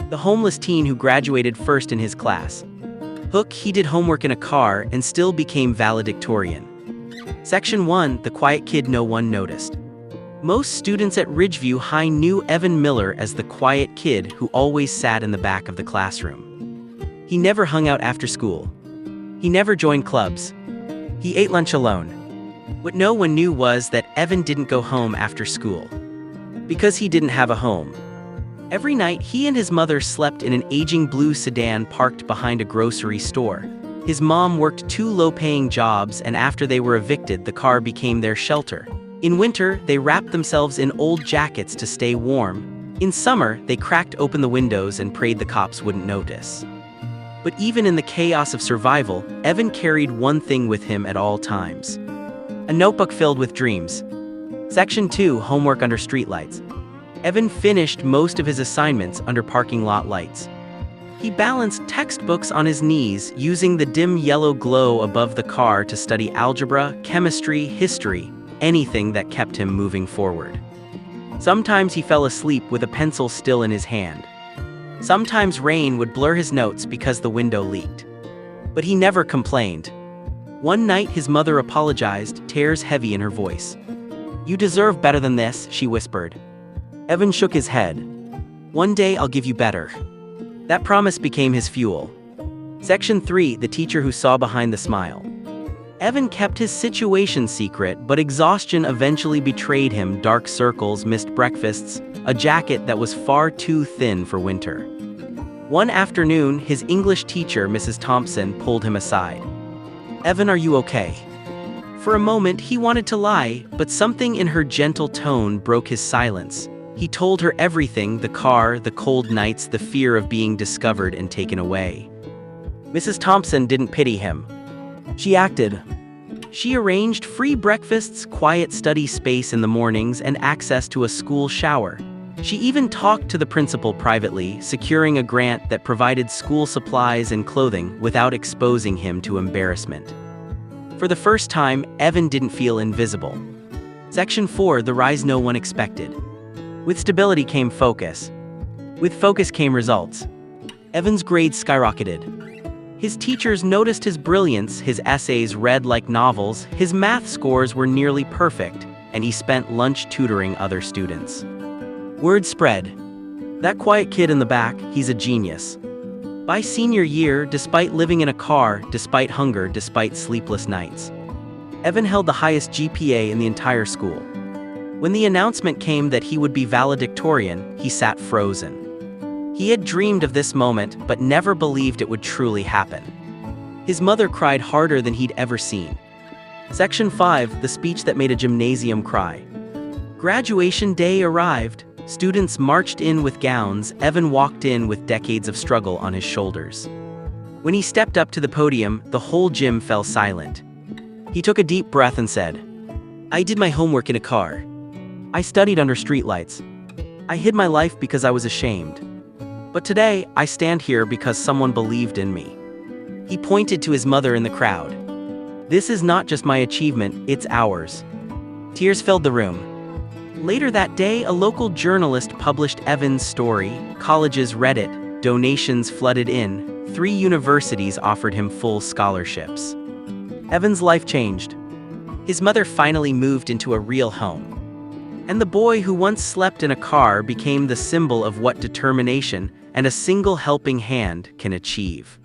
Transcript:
the homeless teen who graduated first in his class. Hook, he did homework in a car and still became valedictorian. Section 1, the quiet kid no one noticed. Most students at Ridgeview High knew Evan Miller as the quiet kid who always sat in the back of the classroom. He never hung out after school. He never joined clubs. He ate lunch alone. What no one knew was that Evan didn't go home after school. Because he didn't have a home. Every night, he and his mother slept in an aging blue sedan parked behind a grocery store. His mom worked 2 low-paying jobs, and after they were evicted, the car became their shelter. In winter, they wrapped themselves in old jackets to stay warm. In summer, they cracked open the windows and prayed the cops wouldn't notice. But even in the chaos of survival, Evan carried one thing with him at all times. A notebook filled with dreams. Section 2, homework under streetlights. Evan finished most of his assignments under parking lot lights. He balanced textbooks on his knees, using the dim yellow glow above the car to study algebra, chemistry, history, anything that kept him moving forward. Sometimes he fell asleep with a pencil still in his hand. Sometimes rain would blur his notes because the window leaked. But he never complained. One night his mother apologized, tears heavy in her voice. "You deserve better than this," she whispered. Evan shook his head. "One day I'll give you better." That promise became his fuel. Section 3, the teacher who saw behind the smile. Evan kept his situation secret, but exhaustion eventually betrayed him. Dark circles, missed breakfasts, a jacket that was far too thin for winter. One afternoon, his English teacher, Mrs. Thompson, pulled him aside. "Evan, are you okay?" For a moment, he wanted to lie, but something in her gentle tone broke his silence. He told her everything: the car, the cold nights, the fear of being discovered and taken away. Mrs. Thompson didn't pity him. She acted. She arranged free breakfasts, quiet study space in the mornings, and access to a school shower. She even talked to the principal privately, securing a grant that provided school supplies and clothing without exposing him to embarrassment. For the first time, Evan didn't feel invisible. Section 4, the rise no one expected. With stability came focus. With focus came results. Evan's grades skyrocketed. His teachers noticed his brilliance, his essays read like novels, his math scores were nearly perfect, and he spent lunch tutoring other students. Word spread. That quiet kid in the back, he's a genius. By senior year, despite living in a car, despite hunger, despite sleepless nights, Evan held the highest GPA in the entire school. When the announcement came that he would be valedictorian, he sat frozen. He had dreamed of this moment, but never believed it would truly happen. His mother cried harder than he'd ever seen. Section 5, the speech that made a gymnasium cry. Graduation day arrived. Students marched in with gowns. Evan walked in with decades of struggle on his shoulders. When he stepped up to the podium, the whole gym fell silent. He took a deep breath and said, "I did my homework in a car. I studied under streetlights. I hid my life because I was ashamed. But today, I stand here because someone believed in me." He pointed to his mother in the crowd. "This is not just my achievement, it's ours." Tears filled the room. Later that day, a local journalist published Evan's story. Colleges read it, donations flooded in, 3 universities offered him full scholarships. Evan's life changed. His mother finally moved into a real home. And the boy who once slept in a car became the symbol of what determination and a single helping hand can achieve.